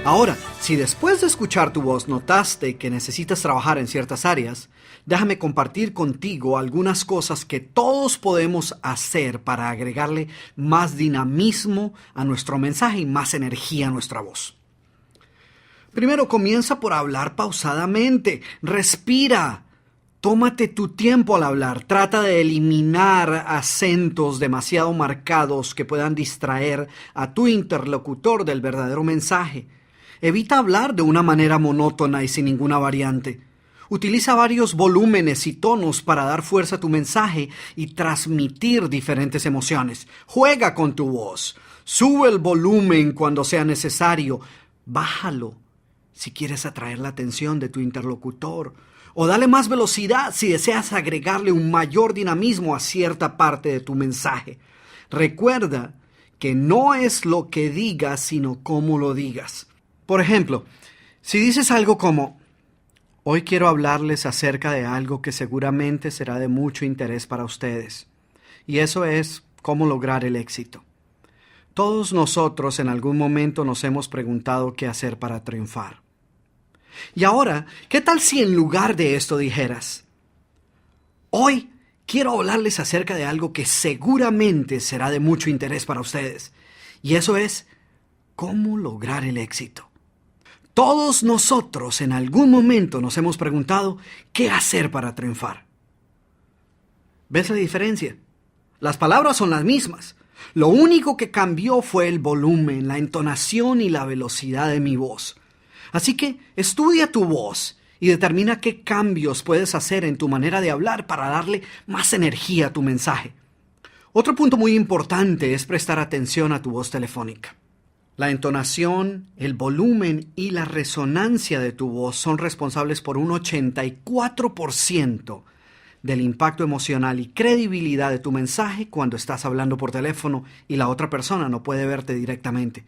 Ahora, si después de escuchar tu voz notaste que necesitas trabajar en ciertas áreas, déjame compartir contigo algunas cosas que todos podemos hacer para agregarle más dinamismo a nuestro mensaje y más energía a nuestra voz. Primero, comienza por hablar pausadamente. Respira. Tómate tu tiempo al hablar. Trata de eliminar acentos demasiado marcados que puedan distraer a tu interlocutor del verdadero mensaje. Evita hablar de una manera monótona y sin ninguna variante. Utiliza varios volúmenes y tonos para dar fuerza a tu mensaje y transmitir diferentes emociones. Juega con tu voz. Sube el volumen cuando sea necesario. Bájalo si quieres atraer la atención de tu interlocutor. O dale más velocidad si deseas agregarle un mayor dinamismo a cierta parte de tu mensaje. Recuerda que no es lo que digas, sino cómo lo digas. Por ejemplo, si dices algo como: hoy quiero hablarles acerca de algo que seguramente será de mucho interés para ustedes. Y eso es cómo lograr el éxito. Todos nosotros en algún momento nos hemos preguntado qué hacer para triunfar. Y ahora, ¿qué tal si en lugar de esto dijeras: hoy quiero hablarles acerca de algo que seguramente será de mucho interés para ustedes? Y eso es cómo lograr el éxito. Todos nosotros en algún momento nos hemos preguntado qué hacer para triunfar. ¿Ves la diferencia? Las palabras son las mismas. Lo único que cambió fue el volumen, la entonación y la velocidad de mi voz. Así que estudia tu voz y determina qué cambios puedes hacer en tu manera de hablar para darle más energía a tu mensaje. Otro punto muy importante es prestar atención a tu voz telefónica. La entonación, el volumen y la resonancia de tu voz son responsables por un 84% del impacto emocional y credibilidad de tu mensaje cuando estás hablando por teléfono y la otra persona no puede verte directamente.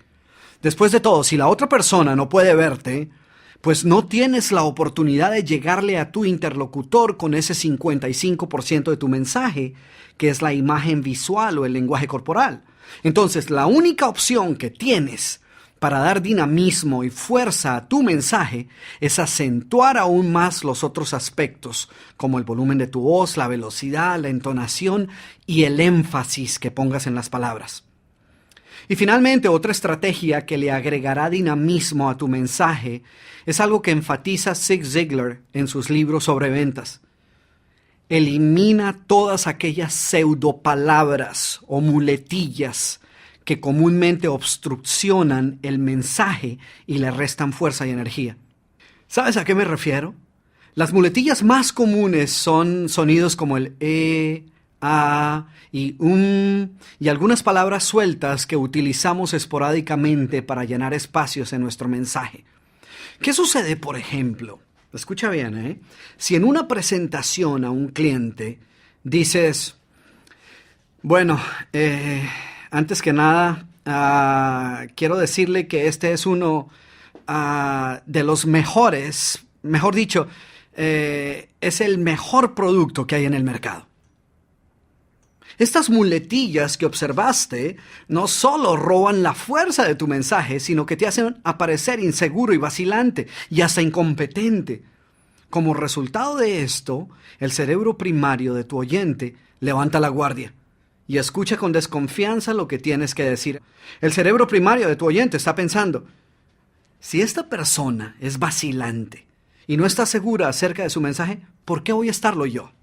Después de todo, si la otra persona no puede verte, pues no tienes la oportunidad de llegarle a tu interlocutor con ese 55% de tu mensaje, que es la imagen visual o el lenguaje corporal. Entonces, la única opción que tienes para dar dinamismo y fuerza a tu mensaje es acentuar aún más los otros aspectos, como el volumen de tu voz, la velocidad, la entonación y el énfasis que pongas en las palabras. Y finalmente, otra estrategia que le agregará dinamismo a tu mensaje es algo que enfatiza Zig Ziglar en sus libros sobre ventas. Elimina todas aquellas pseudopalabras o muletillas que comúnmente obstruccionan el mensaje y le restan fuerza y energía. ¿Sabes a qué me refiero? Las muletillas más comunes son sonidos como el a y y algunas palabras sueltas que utilizamos esporádicamente para llenar espacios en nuestro mensaje. ¿Qué sucede, por ejemplo? Escucha bien, Si en una presentación a un cliente dices: bueno, antes que nada, quiero decirle que este es uno de los mejores, mejor dicho, es el mejor producto que hay en el mercado. Estas muletillas que observaste no solo roban la fuerza de tu mensaje, sino que te hacen aparecer inseguro y vacilante y hasta incompetente. Como resultado de esto, el cerebro primario de tu oyente levanta la guardia y escucha con desconfianza lo que tienes que decir. El cerebro primario de tu oyente está pensando: si esta persona es vacilante y no está segura acerca de su mensaje, ¿por qué voy a estarlo yo?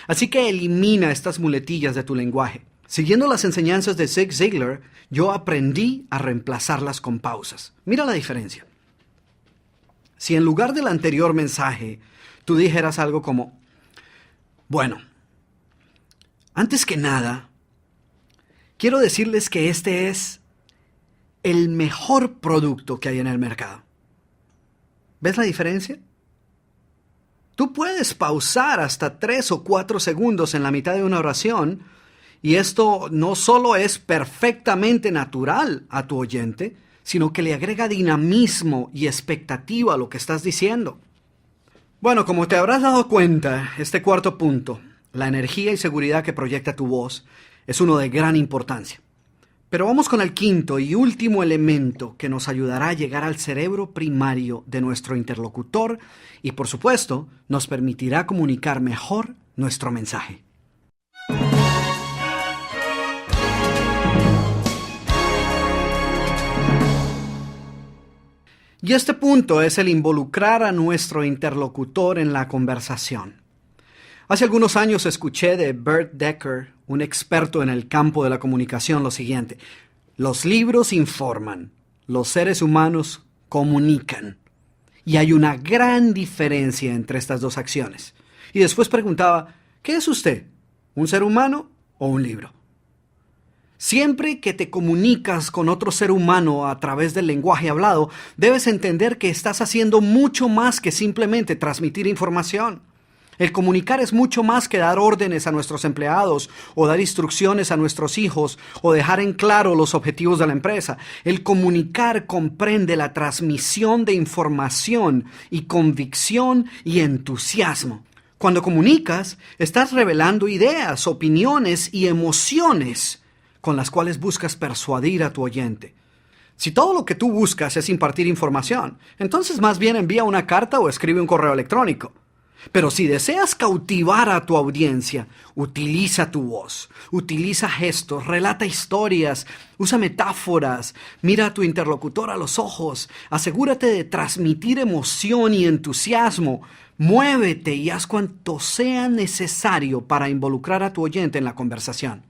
Así que elimina estas muletillas de tu lenguaje. Siguiendo las enseñanzas de Zig Ziglar, yo aprendí a reemplazarlas con pausas. Mira la diferencia. Si en lugar del anterior mensaje tú dijeras algo como: bueno, antes que nada, quiero decirles que este es el mejor producto que hay en el mercado. ¿Ves la diferencia? Tú puedes pausar hasta 3 o 4 segundos en la mitad de una oración, y esto no solo es perfectamente natural a tu oyente, sino que le agrega dinamismo y expectativa a lo que estás diciendo. Bueno, como te habrás dado cuenta, este cuarto punto, la energía y seguridad que proyecta tu voz, es uno de gran importancia. Pero vamos con el quinto y último elemento que nos ayudará a llegar al cerebro primario de nuestro interlocutor y, por supuesto, nos permitirá comunicar mejor nuestro mensaje. Y este punto es el involucrar a nuestro interlocutor en la conversación. Hace algunos años escuché de Bert Decker, un experto en el campo de la comunicación, lo siguiente: los libros informan, los seres humanos comunican. Y hay una gran diferencia entre estas dos acciones. Y después preguntaba, ¿qué es usted? ¿Un ser humano o un libro? Siempre que te comunicas con otro ser humano a través del lenguaje hablado, debes entender que estás haciendo mucho más que simplemente transmitir información. El comunicar es mucho más que dar órdenes a nuestros empleados o dar instrucciones a nuestros hijos o dejar en claro los objetivos de la empresa. El comunicar comprende la transmisión de información y convicción y entusiasmo. Cuando comunicas, estás revelando ideas, opiniones y emociones con las cuales buscas persuadir a tu oyente. Si todo lo que tú buscas es impartir información, entonces más bien envía una carta o escribe un correo electrónico. Pero si deseas cautivar a tu audiencia, utiliza tu voz, utiliza gestos, relata historias, usa metáforas, mira a tu interlocutor a los ojos, asegúrate de transmitir emoción y entusiasmo, muévete y haz cuanto sea necesario para involucrar a tu oyente en la conversación.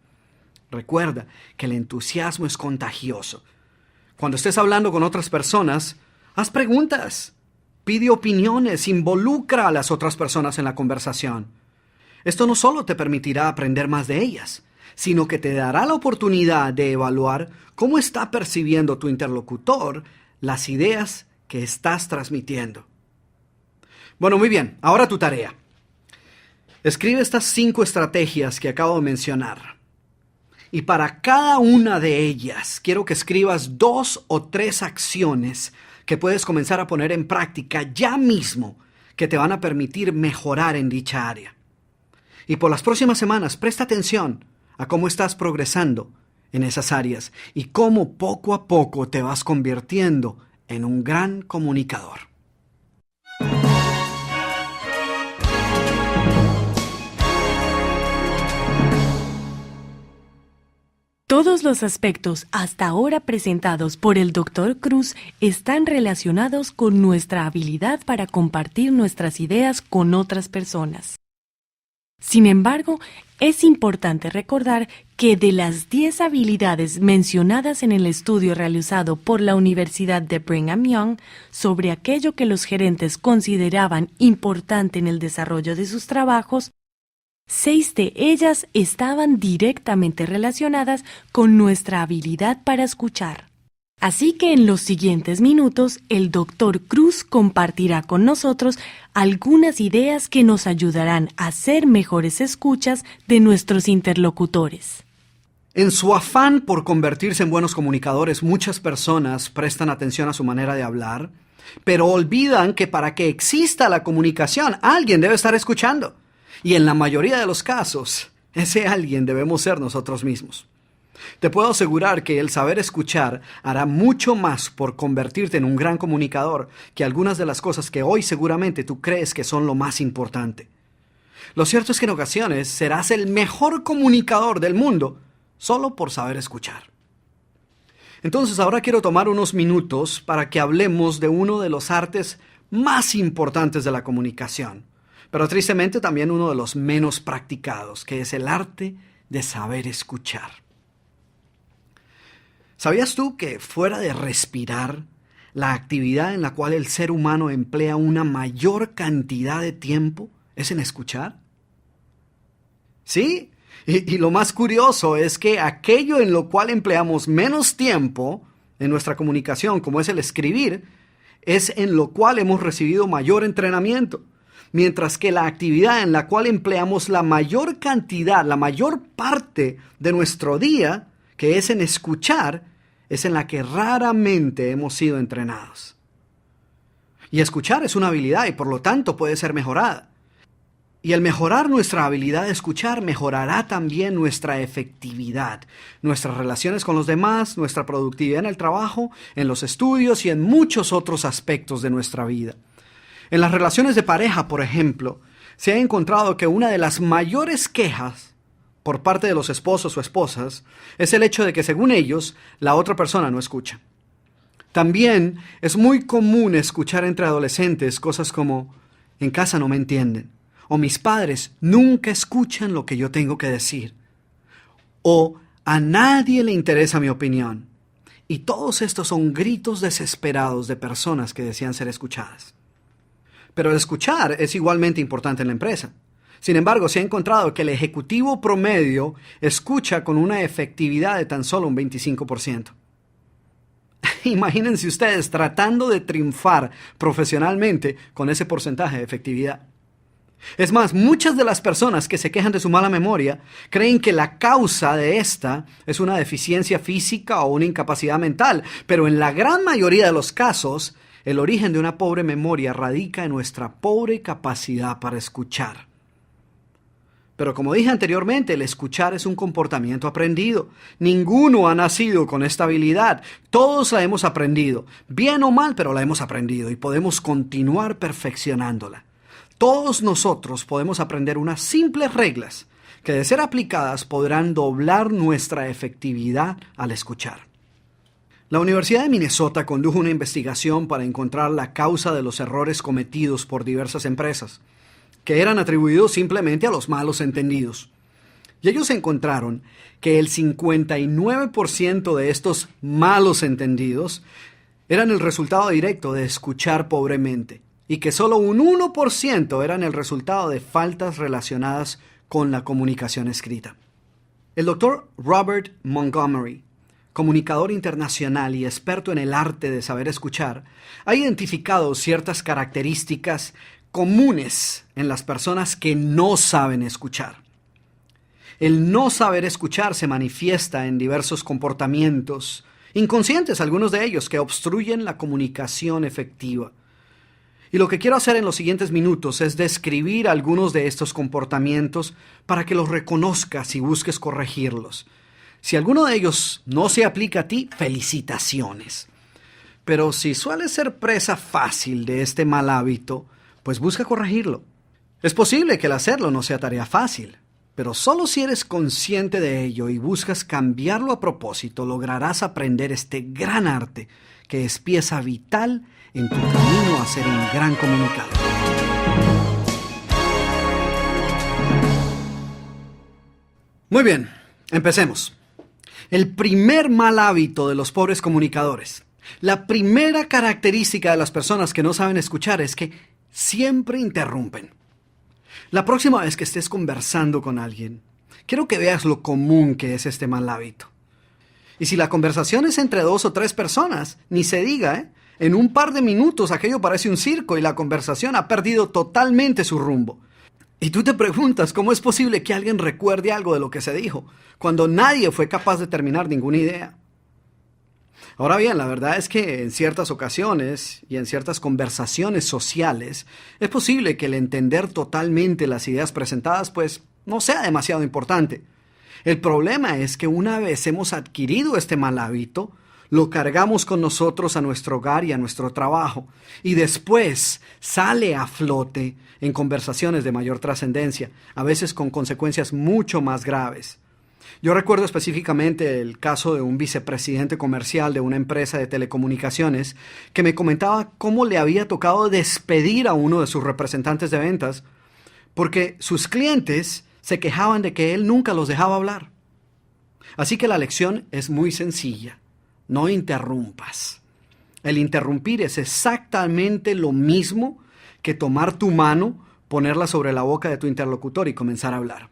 Recuerda que el entusiasmo es contagioso. Cuando estés hablando con otras personas, haz preguntas. Pide opiniones, involucra a las otras personas en la conversación. Esto no solo te permitirá aprender más de ellas, sino que te dará la oportunidad de evaluar cómo está percibiendo tu interlocutor las ideas que estás transmitiendo. Bueno, muy bien, ahora tu tarea. Escribe estas 5 estrategias que acabo de mencionar. Y para cada una de ellas, quiero que escribas 2 o 3 acciones que puedes comenzar a poner en práctica ya mismo, que te van a permitir mejorar en dicha área. Y por las próximas semanas, presta atención a cómo estás progresando en esas áreas y cómo poco a poco te vas convirtiendo en un gran comunicador. Todos los aspectos hasta ahora presentados por el Dr. Cruz están relacionados con nuestra habilidad para compartir nuestras ideas con otras personas. Sin embargo, es importante recordar que de las 10 habilidades mencionadas en el estudio realizado por la Universidad de Brigham Young sobre aquello que los gerentes consideraban importante en el desarrollo de sus trabajos, 6 de ellas estaban directamente relacionadas con nuestra habilidad para escuchar. Así que en los siguientes minutos, el Dr. Cruz compartirá con nosotros algunas ideas que nos ayudarán a ser mejores escuchas de nuestros interlocutores. En su afán por convertirse en buenos comunicadores, muchas personas prestan atención a su manera de hablar, pero olvidan que para que exista la comunicación, alguien debe estar escuchando. Y en la mayoría de los casos, ese alguien debemos ser nosotros mismos. Te puedo asegurar que el saber escuchar hará mucho más por convertirte en un gran comunicador que algunas de las cosas que hoy seguramente tú crees que son lo más importante. Lo cierto es que en ocasiones serás el mejor comunicador del mundo solo por saber escuchar. Entonces ahora quiero tomar unos minutos para que hablemos de uno de los artes más importantes de la comunicación, pero tristemente también uno de los menos practicados, que es el arte de saber escuchar. ¿Sabías tú que fuera de respirar, la actividad en la cual el ser humano emplea una mayor cantidad de tiempo es en escuchar? Sí, y lo más curioso es que aquello en lo cual empleamos menos tiempo en nuestra comunicación, como es el escribir, es en lo cual hemos recibido mayor entrenamiento. mientras que la actividad en la cual empleamos la mayor cantidad, la mayor parte de nuestro día, que es en escuchar, es en la que raramente hemos sido entrenados. Y escuchar es una habilidad y por lo tanto puede ser mejorada. Y el mejorar nuestra habilidad de escuchar mejorará también nuestra efectividad, nuestras relaciones con los demás, nuestra productividad en el trabajo, en los estudios y en muchos otros aspectos de nuestra vida. En las relaciones de pareja, por ejemplo, se ha encontrado que una de las mayores quejas por parte de los esposos o esposas es el hecho de que, según ellos, la otra persona no escucha. También es muy común escuchar entre adolescentes cosas como: en casa no me entienden, o mis padres nunca escuchan lo que yo tengo que decir, o a nadie le interesa mi opinión. Y todos estos son gritos desesperados de personas que desean ser escuchadas. Pero el escuchar es igualmente importante en la empresa. Sin embargo, se ha encontrado que el ejecutivo promedio escucha con una efectividad de tan solo un 25%. Imagínense ustedes tratando de triunfar profesionalmente con ese porcentaje de efectividad. Es más, muchas de las personas que se quejan de su mala memoria creen que la causa de esta es una deficiencia física o una incapacidad mental, pero en la gran mayoría de los casos, el origen de una pobre memoria radica en nuestra pobre capacidad para escuchar. Pero como dije anteriormente, el escuchar es un comportamiento aprendido. Ninguno ha nacido con esta habilidad. Todos la hemos aprendido, bien o mal, pero la hemos aprendido y podemos continuar perfeccionándola. Todos nosotros podemos aprender unas simples reglas que, de ser aplicadas, podrán doblar nuestra efectividad al escuchar. La Universidad de Minnesota condujo una investigación para encontrar la causa de los errores cometidos por diversas empresas, que eran atribuidos simplemente a los malos entendidos. Y ellos encontraron que el 59% de estos malos entendidos eran el resultado directo de escuchar pobremente, y que solo un 1% eran el resultado de faltas relacionadas con la comunicación escrita. El doctor Robert Montgomery, comunicador internacional y experto en el arte de saber escuchar, ha identificado ciertas características comunes en las personas que no saben escuchar. El no saber escuchar se manifiesta en diversos comportamientos, inconscientes algunos de ellos, que obstruyen la comunicación efectiva. Y lo que quiero hacer en los siguientes minutos es describir algunos de estos comportamientos para que los reconozcas y busques corregirlos. Si alguno de ellos no se aplica a ti, felicitaciones. Pero si sueles ser presa fácil de este mal hábito, pues busca corregirlo. Es posible que el hacerlo no sea tarea fácil, pero solo si eres consciente de ello y buscas cambiarlo a propósito, lograrás aprender este gran arte que es pieza vital en tu camino a ser un gran comunicador. Muy bien, empecemos. El primer mal hábito de los pobres comunicadores. La primera característica de las personas que no saben escuchar es que siempre interrumpen. La próxima vez que estés conversando con alguien, quiero que veas lo común que es este mal hábito. Y si la conversación es entre 2 o 3 personas, ni se diga, ¿eh? En un par de minutos aquello parece un circo y la conversación ha perdido totalmente su rumbo. Y tú te preguntas cómo es posible que alguien recuerde algo de lo que se dijo, cuando nadie fue capaz de terminar ninguna idea. Ahora bien, la verdad es que en ciertas ocasiones y en ciertas conversaciones sociales es posible que el entender totalmente las ideas presentadas pues no sea demasiado importante. El problema es que una vez hemos adquirido este mal hábito, lo cargamos con nosotros a nuestro hogar y a nuestro trabajo, y después sale a flote en conversaciones de mayor trascendencia, a veces con consecuencias mucho más graves. Yo recuerdo específicamente el caso de un vicepresidente comercial de una empresa de telecomunicaciones que me comentaba cómo le había tocado despedir a uno de sus representantes de ventas porque sus clientes se quejaban de que él nunca los dejaba hablar. Así que la lección es muy sencilla. No interrumpas. El interrumpir es exactamente lo mismo que tomar tu mano, ponerla sobre la boca de tu interlocutor y comenzar a hablar.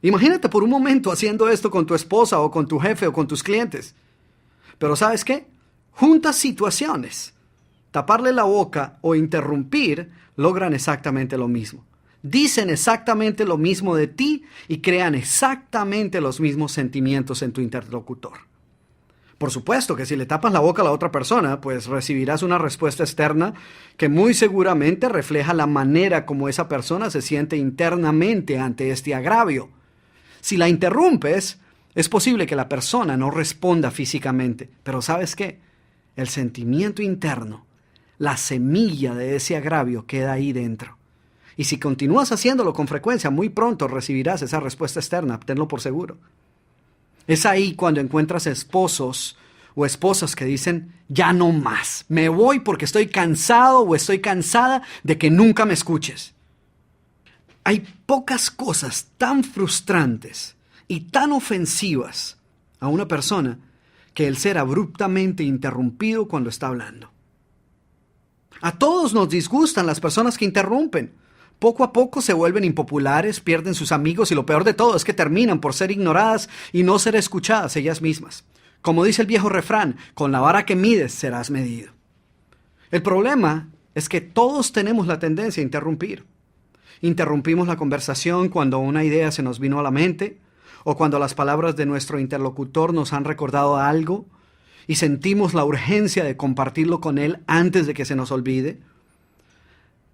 Imagínate por un momento haciendo esto con tu esposa o con tu jefe o con tus clientes. Pero ¿sabes qué? Juntas situaciones. taparle la boca o interrumpir logran exactamente lo mismo. Dicen exactamente lo mismo de ti y crean exactamente los mismos sentimientos en tu interlocutor. Por supuesto que si le tapas la boca a la otra persona, pues recibirás una respuesta externa que muy seguramente refleja la manera como esa persona se siente internamente ante este agravio. Si la interrumpes, es posible que la persona no responda físicamente, pero ¿sabes qué? El sentimiento interno, la semilla de ese agravio queda ahí dentro. Y si continúas haciéndolo con frecuencia, muy pronto recibirás esa respuesta externa, tenlo por seguro. Es ahí cuando encuentras esposos o esposas que dicen, ya no más, me voy porque estoy cansado o estoy cansada de que nunca me escuches. Hay pocas cosas tan frustrantes y tan ofensivas a una persona que el ser abruptamente interrumpido cuando está hablando. A todos nos disgustan las personas que interrumpen. Poco a poco se vuelven impopulares, pierden sus amigos y lo peor de todo es que terminan por ser ignoradas y no ser escuchadas ellas mismas. Como dice el viejo refrán, con la vara que mides serás medido. El problema es que todos tenemos la tendencia a interrumpir. Interrumpimos la conversación cuando una idea se nos vino a la mente o cuando las palabras de nuestro interlocutor nos han recordado algo y sentimos la urgencia de compartirlo con él antes de que se nos olvide.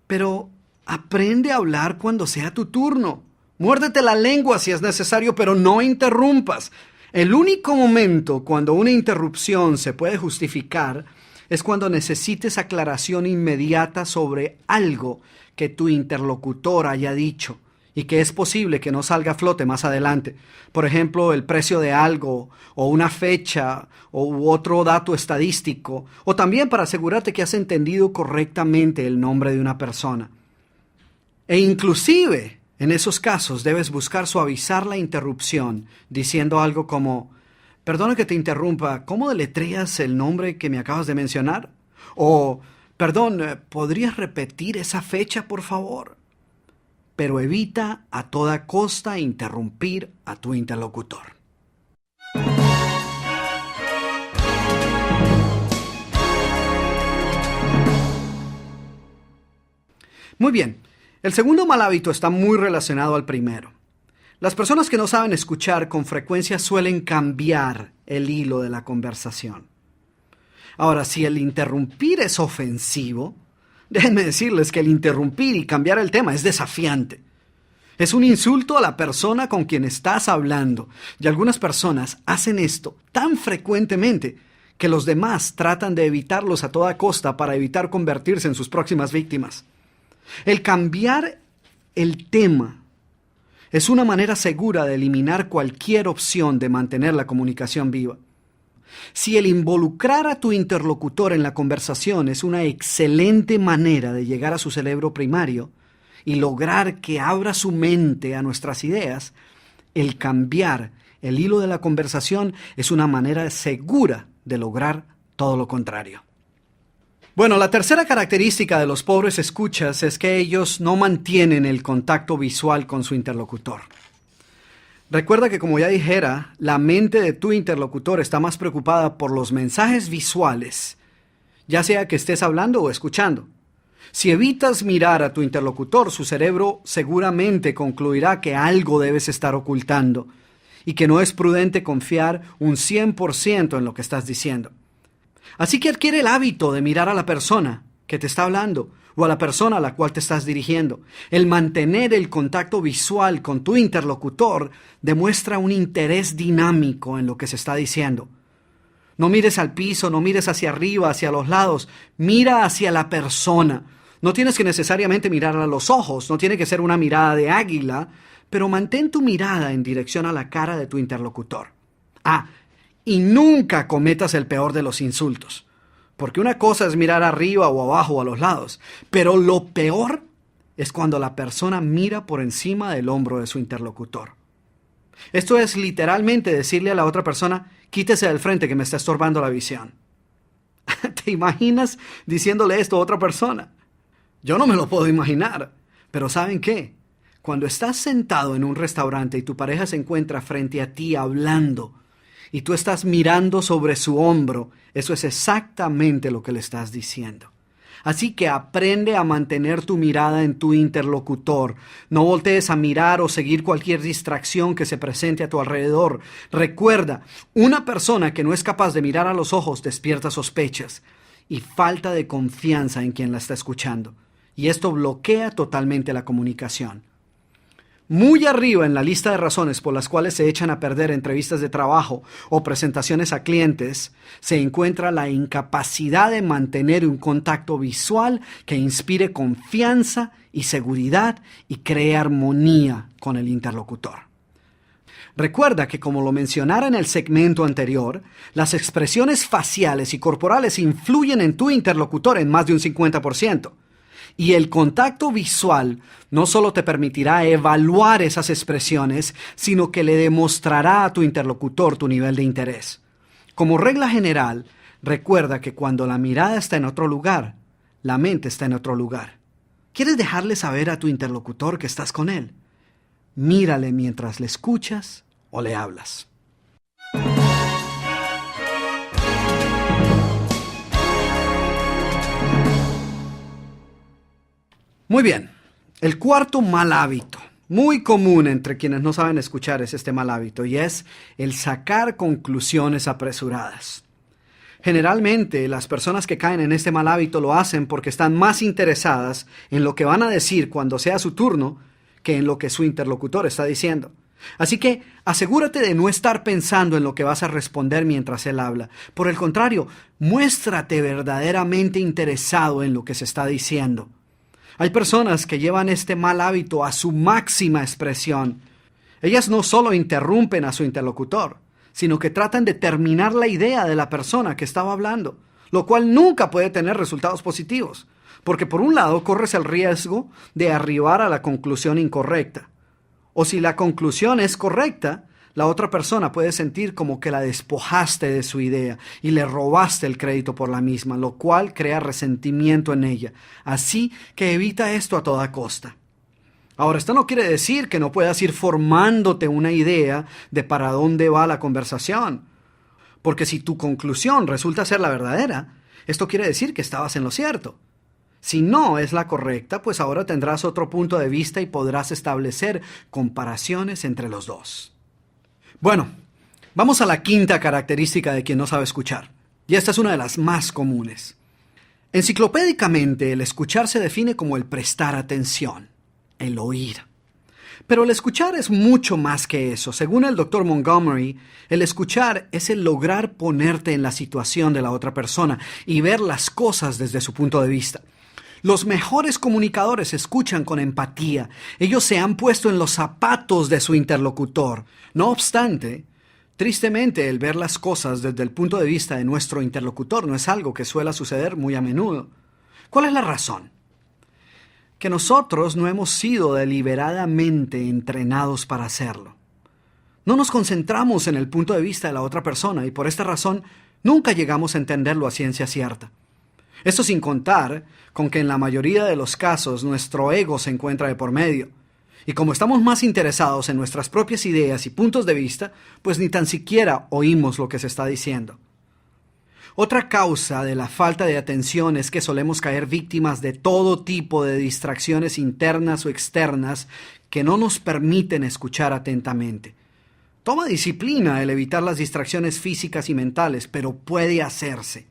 Pero aprende a hablar cuando sea tu turno. Muérdete la lengua si es necesario, pero no interrumpas. El único momento cuando una interrupción se puede justificar es cuando necesites aclaración inmediata sobre algo que tu interlocutor haya dicho y que es posible que no salga a flote más adelante. Por ejemplo, el precio de algo, o una fecha, u otro dato estadístico, o también para asegurarte que has entendido correctamente el nombre de una persona. E inclusive, en esos casos, debes buscar suavizar la interrupción, diciendo algo como, perdona que te interrumpa, ¿cómo deletreas el nombre que me acabas de mencionar? O, perdón, ¿podrías repetir esa fecha, por favor? Pero evita a toda costa interrumpir a tu interlocutor. Muy bien. El segundo mal hábito está muy relacionado al primero. Las personas que no saben escuchar con frecuencia suelen cambiar el hilo de la conversación. Ahora, si el interrumpir es ofensivo, déjenme decirles que el interrumpir y cambiar el tema es desafiante. Es un insulto a la persona con quien estás hablando. Y algunas personas hacen esto tan frecuentemente que los demás tratan de evitarlos a toda costa para evitar convertirse en sus próximas víctimas. El cambiar el tema es una manera segura de eliminar cualquier opción de mantener la comunicación viva. Si el involucrar a tu interlocutor en la conversación es una excelente manera de llegar a su cerebro primario y lograr que abra su mente a nuestras ideas, el cambiar el hilo de la conversación es una manera segura de lograr todo lo contrario. Bueno, la tercera característica de los pobres escuchas es que ellos no mantienen el contacto visual con su interlocutor. Recuerda que, como ya dijera, la mente de tu interlocutor está más preocupada por los mensajes visuales, ya sea que estés hablando o escuchando. Si evitas mirar a tu interlocutor, su cerebro seguramente concluirá que algo debes estar ocultando y que no es prudente confiar un 100% en lo que estás diciendo. Así que adquiere el hábito de mirar a la persona que te está hablando o a la persona a la cual te estás dirigiendo. El mantener el contacto visual con tu interlocutor demuestra un interés dinámico en lo que se está diciendo. No mires al piso, no mires hacia arriba, hacia los lados. Mira hacia la persona. No tienes que necesariamente mirar a los ojos, no tiene que ser una mirada de águila, pero mantén tu mirada en dirección a la cara de tu interlocutor. Y nunca cometas el peor de los insultos, porque una cosa es mirar arriba o abajo o a los lados, pero lo peor es cuando la persona mira por encima del hombro de su interlocutor. Esto es literalmente decirle a la otra persona, quítese del frente que me está estorbando la visión. ¿Te imaginas diciéndole esto a otra persona? Yo no me lo puedo imaginar, pero ¿saben qué? Cuando estás sentado en un restaurante y tu pareja se encuentra frente a ti hablando, y tú estás mirando sobre su hombro, eso es exactamente lo que le estás diciendo. Así que aprende a mantener tu mirada en tu interlocutor. No voltees a mirar o seguir cualquier distracción que se presente a tu alrededor. Recuerda, una persona que no es capaz de mirar a los ojos despierta sospechas y falta de confianza en quien la está escuchando. Y esto bloquea totalmente la comunicación. Muy arriba en la lista de razones por las cuales se echan a perder entrevistas de trabajo o presentaciones a clientes, se encuentra la incapacidad de mantener un contacto visual que inspire confianza y seguridad y cree armonía con el interlocutor. Recuerda que, como lo mencionara en el segmento anterior, las expresiones faciales y corporales influyen en tu interlocutor en más de un 50%. Y el contacto visual no solo te permitirá evaluar esas expresiones, sino que le demostrará a tu interlocutor tu nivel de interés. Como regla general, recuerda que cuando la mirada está en otro lugar, la mente está en otro lugar. ¿Quieres dejarle saber a tu interlocutor que estás con él? Mírale mientras le escuchas o le hablas. Muy bien, el cuarto mal hábito, muy común entre quienes no saben escuchar, es este mal hábito, y es el sacar conclusiones apresuradas. Generalmente, las personas que caen en este mal hábito lo hacen porque están más interesadas en lo que van a decir cuando sea su turno que en lo que su interlocutor está diciendo. Así que asegúrate de no estar pensando en lo que vas a responder mientras él habla. Por el contrario, muéstrate verdaderamente interesado en lo que se está diciendo. Hay personas que llevan este mal hábito a su máxima expresión. Ellas no solo interrumpen a su interlocutor, sino que tratan de terminar la idea de la persona que estaba hablando, lo cual nunca puede tener resultados positivos, porque por un lado corres el riesgo de arribar a la conclusión incorrecta. O si la conclusión es correcta, la otra persona puede sentir como que la despojaste de su idea y le robaste el crédito por la misma, lo cual crea resentimiento en ella. Así que evita esto a toda costa. Ahora, esto no quiere decir que no puedas ir formándote una idea de para dónde va la conversación. Porque si tu conclusión resulta ser la verdadera, esto quiere decir que estabas en lo cierto. Si no es la correcta, pues ahora tendrás otro punto de vista y podrás establecer comparaciones entre los dos. Bueno, vamos a la quinta característica de quien no sabe escuchar. Y esta es una de las más comunes. Enciclopédicamente, el escuchar se define como el prestar atención, el oír. Pero el escuchar es mucho más que eso. Según el Dr. Montgomery, el escuchar es el lograr ponerte en la situación de la otra persona y ver las cosas desde su punto de vista. Los mejores comunicadores escuchan con empatía. Ellos se han puesto en los zapatos de su interlocutor. No obstante, tristemente, el ver las cosas desde el punto de vista de nuestro interlocutor no es algo que suele suceder muy a menudo. ¿Cuál es la razón? Que nosotros no hemos sido deliberadamente entrenados para hacerlo. No nos concentramos en el punto de vista de la otra persona y por esta razón nunca llegamos a entenderlo a ciencia cierta. Esto sin contar con que en la mayoría de los casos nuestro ego se encuentra de por medio. Y como estamos más interesados en nuestras propias ideas y puntos de vista, pues ni tan siquiera oímos lo que se está diciendo. Otra causa de la falta de atención es que solemos caer víctimas de todo tipo de distracciones internas o externas que no nos permiten escuchar atentamente. Toma disciplina el evitar las distracciones físicas y mentales, pero puede hacerse.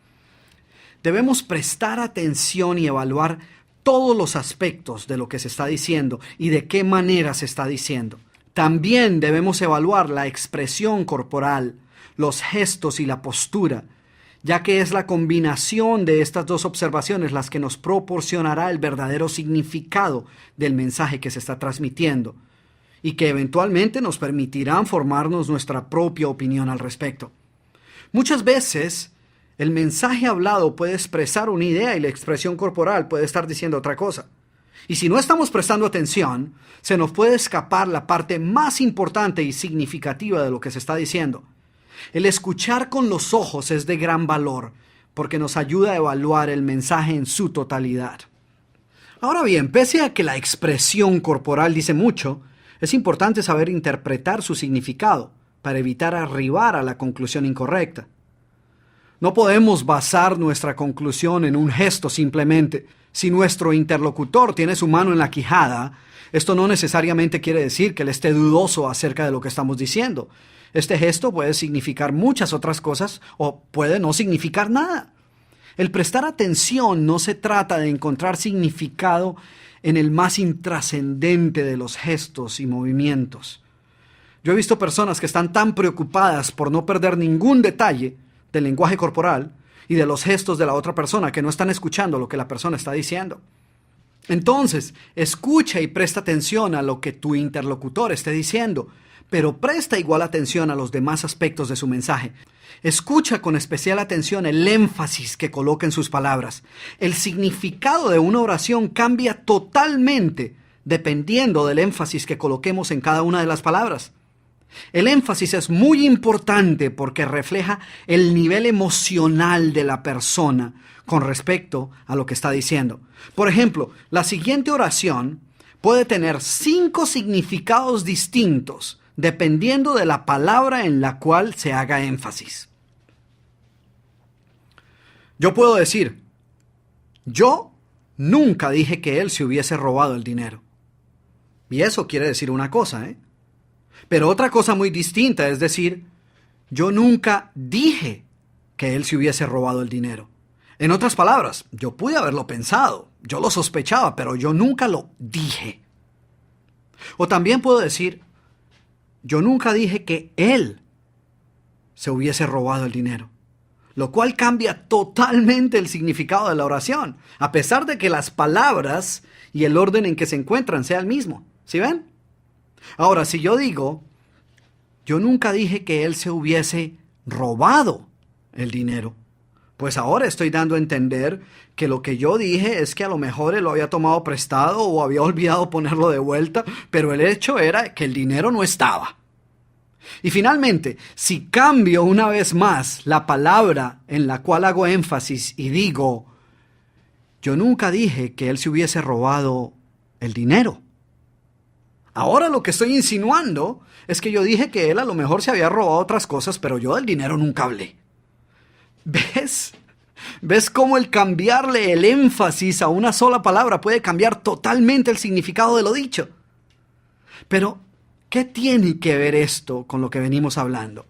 Debemos prestar atención y evaluar todos los aspectos de lo que se está diciendo y de qué manera se está diciendo. También debemos evaluar la expresión corporal, los gestos y la postura, ya que es la combinación de estas dos observaciones las que nos proporcionará el verdadero significado del mensaje que se está transmitiendo y que eventualmente nos permitirán formarnos nuestra propia opinión al respecto. Muchas veces, el mensaje hablado puede expresar una idea y la expresión corporal puede estar diciendo otra cosa. Y si no estamos prestando atención, se nos puede escapar la parte más importante y significativa de lo que se está diciendo. El escuchar con los ojos es de gran valor porque nos ayuda a evaluar el mensaje en su totalidad. Ahora bien, pese a que la expresión corporal dice mucho, es importante saber interpretar su significado para evitar arribar a la conclusión incorrecta. No podemos basar nuestra conclusión en un gesto simplemente. Si nuestro interlocutor tiene su mano en la quijada, esto no necesariamente quiere decir que él esté dudoso acerca de lo que estamos diciendo. Este gesto puede significar muchas otras cosas o puede no significar nada. El prestar atención no se trata de encontrar significado en el más intrascendente de los gestos y movimientos. Yo he visto personas que están tan preocupadas por no perder ningún detalle del lenguaje corporal y de los gestos de la otra persona que no están escuchando lo que la persona está diciendo. Entonces, escucha y presta atención a lo que tu interlocutor esté diciendo, pero presta igual atención a los demás aspectos de su mensaje. Escucha con especial atención el énfasis que coloca en sus palabras. El significado de una oración cambia totalmente dependiendo del énfasis que coloquemos en cada una de las palabras. El énfasis es muy importante porque refleja el nivel emocional de la persona con respecto a lo que está diciendo. Por ejemplo, la siguiente oración puede tener 5 significados distintos dependiendo de la palabra en la cual se haga énfasis. Yo puedo decir, yo nunca dije que él se hubiese robado el dinero. Y eso quiere decir una cosa, ¿eh? Pero otra cosa muy distinta es decir, yo nunca dije que él se hubiese robado el dinero. En otras palabras, yo pude haberlo pensado, yo lo sospechaba, pero yo nunca lo dije. O también puedo decir, yo nunca dije que él se hubiese robado el dinero, lo cual cambia totalmente el significado de la oración, a pesar de que las palabras y el orden en que se encuentran sea el mismo. ¿Sí ven? Ahora, si yo digo, yo nunca dije que él se hubiese robado el dinero, pues ahora estoy dando a entender que lo que yo dije es que a lo mejor él lo había tomado prestado o había olvidado ponerlo de vuelta, pero el hecho era que el dinero no estaba. Y finalmente, si cambio una vez más la palabra en la cual hago énfasis y digo, yo nunca dije que él se hubiese robado el dinero. Ahora lo que estoy insinuando es que yo dije que él a lo mejor se había robado otras cosas, pero yo del dinero nunca hablé. ¿Ves? ¿Ves cómo el cambiarle el énfasis a una sola palabra puede cambiar totalmente el significado de lo dicho? Pero, ¿qué tiene que ver esto con lo que venimos hablando?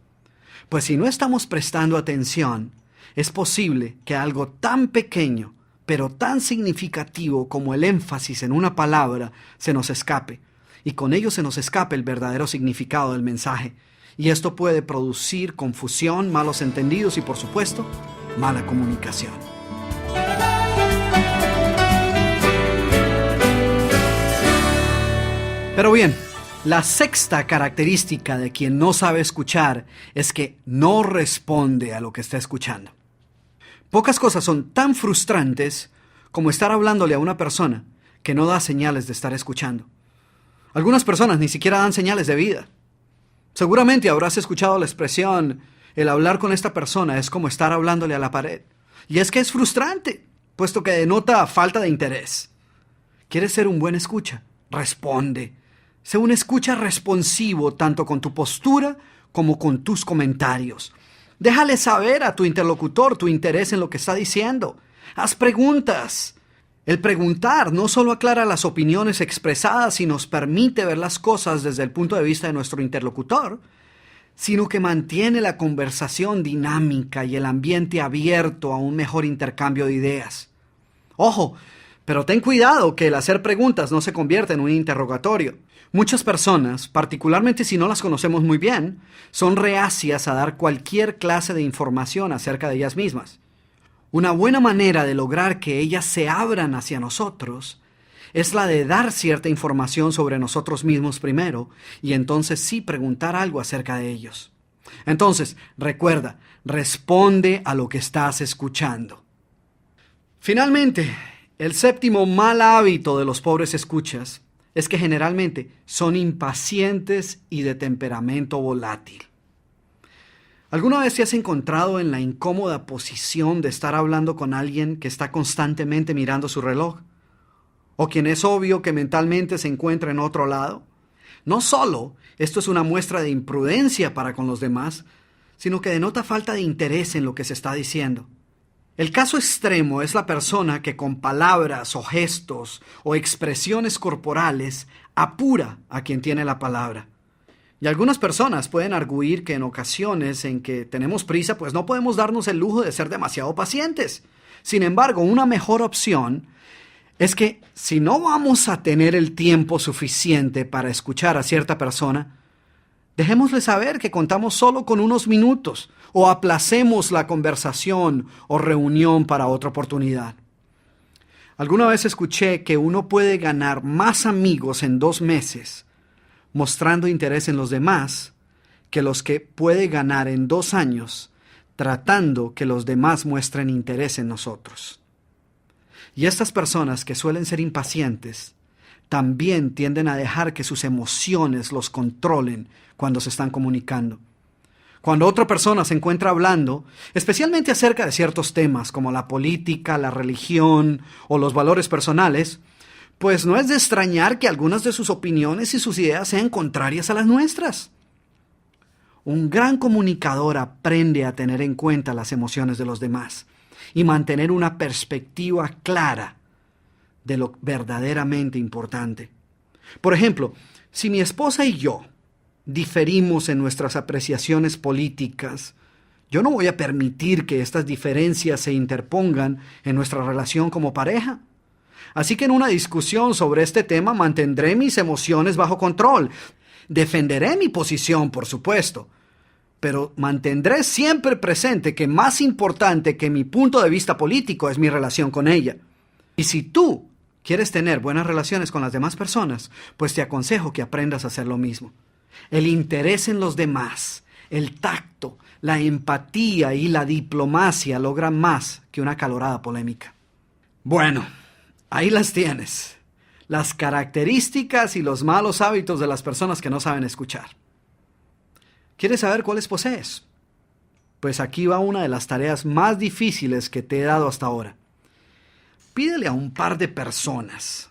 Pues si no estamos prestando atención, es posible que algo tan pequeño, pero tan significativo como el énfasis en una palabra se nos escape. Y con ello se nos escape el verdadero significado del mensaje. Y esto puede producir confusión, malos entendidos y, por supuesto, mala comunicación. Pero bien, la sexta característica de quien no sabe escuchar es que no responde a lo que está escuchando. Pocas cosas son tan frustrantes como estar hablándole a una persona que no da señales de estar escuchando. Algunas personas ni siquiera dan señales de vida. Seguramente habrás escuchado la expresión, el hablar con esta persona es como estar hablándole a la pared. Y es que es frustrante, puesto que denota falta de interés. ¿Quieres ser un buen escucha? Responde. Sé un escucha responsivo tanto con tu postura como con tus comentarios. Déjale saber a tu interlocutor tu interés en lo que está diciendo. Haz preguntas. El preguntar no solo aclara las opiniones expresadas y nos permite ver las cosas desde el punto de vista de nuestro interlocutor, sino que mantiene la conversación dinámica y el ambiente abierto a un mejor intercambio de ideas. Ojo, pero ten cuidado que el hacer preguntas no se convierta en un interrogatorio. Muchas personas, particularmente si no las conocemos muy bien, son reacias a dar cualquier clase de información acerca de ellas mismas. Una buena manera de lograr que ellas se abran hacia nosotros es la de dar cierta información sobre nosotros mismos primero y entonces sí preguntar algo acerca de ellos. Entonces, recuerda, responde a lo que estás escuchando. Finalmente, el séptimo mal hábito de los pobres escuchas es que generalmente son impacientes y de temperamento volátil. ¿Alguna vez te has encontrado en la incómoda posición de estar hablando con alguien que está constantemente mirando su reloj? ¿O quien es obvio que mentalmente se encuentra en otro lado? No solo esto es una muestra de imprudencia para con los demás, sino que denota falta de interés en lo que se está diciendo. El caso extremo es la persona que con palabras o gestos o expresiones corporales apura a quien tiene la palabra. Y algunas personas pueden arguir que en ocasiones en que tenemos prisa, pues no podemos darnos el lujo de ser demasiado pacientes. Sin embargo, una mejor opción es que si no vamos a tener el tiempo suficiente para escuchar a cierta persona, dejémosle saber que contamos solo con unos minutos o aplacemos la conversación o reunión para otra oportunidad. Alguna vez escuché que uno puede ganar más amigos en 2 meses mostrando interés en los demás que los que puede ganar en 2 años tratando que los demás muestren interés en nosotros. Y estas personas que suelen ser impacientes también tienden a dejar que sus emociones los controlen cuando se están comunicando. Cuando otra persona se encuentra hablando, especialmente acerca de ciertos temas como la política, la religión o los valores personales, pues no es de extrañar que algunas de sus opiniones y sus ideas sean contrarias a las nuestras. Un gran comunicador aprende a tener en cuenta las emociones de los demás y mantener una perspectiva clara de lo verdaderamente importante. Por ejemplo, si mi esposa y yo diferimos en nuestras apreciaciones políticas, yo no voy a permitir que estas diferencias se interpongan en nuestra relación como pareja. Así que en una discusión sobre este tema mantendré mis emociones bajo control. Defenderé mi posición, por supuesto, pero mantendré siempre presente que más importante que mi punto de vista político es mi relación con ella. Y si tú quieres tener buenas relaciones con las demás personas, pues te aconsejo que aprendas a hacer lo mismo. El interés en los demás, el tacto, la empatía y la diplomacia logran más que una acalorada polémica. Bueno, ahí las tienes. Las características y los malos hábitos de las personas que no saben escuchar. ¿Quieres saber cuáles posees? Pues aquí va una de las tareas más difíciles que te he dado hasta ahora. Pídele a un par de personas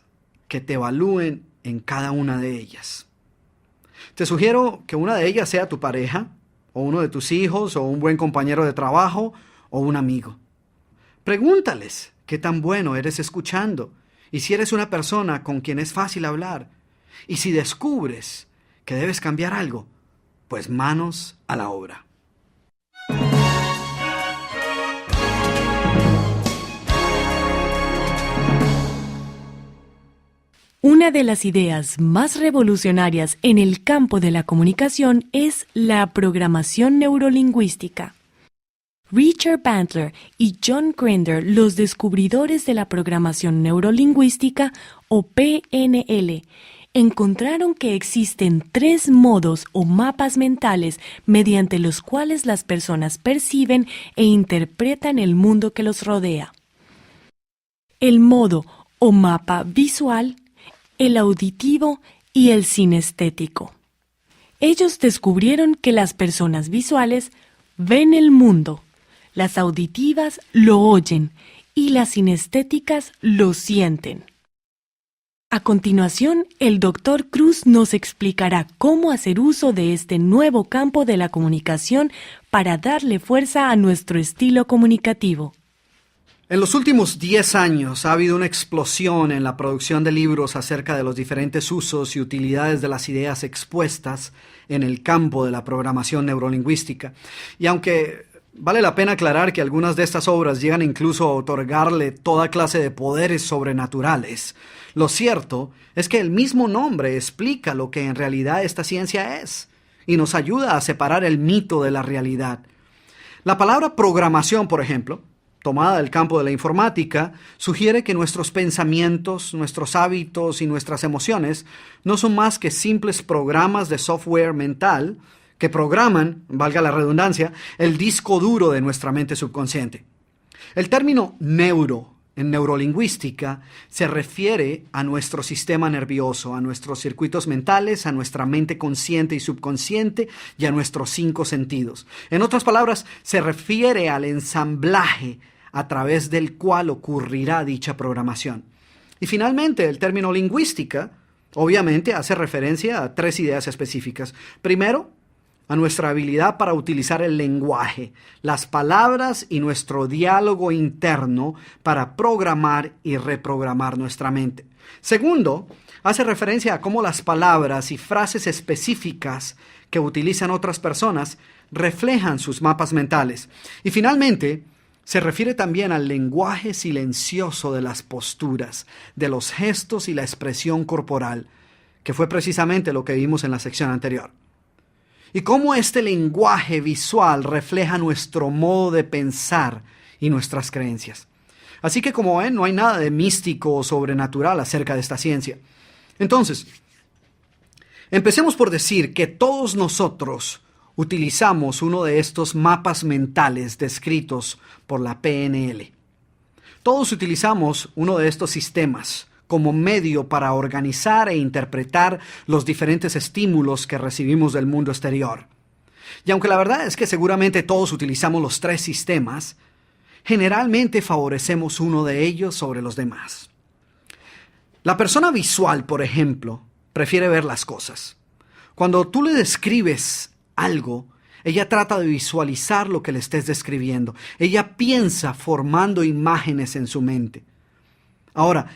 que te evalúen en cada una de ellas. Te sugiero que una de ellas sea tu pareja, o uno de tus hijos, o un buen compañero de trabajo, o un amigo. Pregúntales qué tan bueno eres escuchando, y si eres una persona con quien es fácil hablar. Y si descubres que debes cambiar algo, pues manos a la obra. Una de las ideas más revolucionarias en el campo de la comunicación es la programación neurolingüística. Richard Bandler y John Grinder, los descubridores de la programación neurolingüística, o PNL, encontraron que existen 3 modos o mapas mentales mediante los cuales las personas perciben e interpretan el mundo que los rodea. El modo o mapa visual, el auditivo y el sinestético. Ellos descubrieron que las personas visuales ven el mundo, las auditivas lo oyen y las sinestéticas lo sienten. A continuación, el Dr. Cruz nos explicará cómo hacer uso de este nuevo campo de la comunicación para darle fuerza a nuestro estilo comunicativo. En los últimos 10 años ha habido una explosión en la producción de libros acerca de los diferentes usos y utilidades de las ideas expuestas en el campo de la programación neurolingüística. Y aunque vale la pena aclarar que algunas de estas obras llegan incluso a otorgarle toda clase de poderes sobrenaturales, lo cierto es que el mismo nombre explica lo que en realidad esta ciencia es y nos ayuda a separar el mito de la realidad. La palabra programación, por ejemplo, tomada del campo de la informática, sugiere que nuestros pensamientos, nuestros hábitos y nuestras emociones no son más que simples programas de software mental que programan, valga la redundancia, el disco duro de nuestra mente subconsciente. El término neuro en neurolingüística se refiere a nuestro sistema nervioso, a nuestros circuitos mentales, a nuestra mente consciente y subconsciente y a nuestros 5 sentidos. En otras palabras, se refiere al ensamblaje a través del cual ocurrirá dicha programación. Y finalmente, el término lingüística obviamente hace referencia a 3 ideas específicas. Primero, a nuestra habilidad para utilizar el lenguaje, las palabras y nuestro diálogo interno para programar y reprogramar nuestra mente. Segundo, hace referencia a cómo las palabras y frases específicas que utilizan otras personas reflejan sus mapas mentales. Y finalmente, se refiere también al lenguaje silencioso de las posturas, de los gestos y la expresión corporal, que fue precisamente lo que vimos en la sección anterior. Y cómo este lenguaje visual refleja nuestro modo de pensar y nuestras creencias. Así que, como ven, no hay nada de místico o sobrenatural acerca de esta ciencia. Entonces, empecemos por decir que todos nosotros utilizamos uno de estos mapas mentales descritos por la PNL. Todos utilizamos uno de estos sistemas como medio para organizar e interpretar los diferentes estímulos que recibimos del mundo exterior. Y aunque la verdad es que seguramente todos utilizamos los tres sistemas, generalmente favorecemos uno de ellos sobre los demás. La persona visual, por ejemplo, prefiere ver las cosas. Cuando tú le describes algo, ella trata de visualizar lo que le estés describiendo. Ella piensa formando imágenes en su mente. Ahora,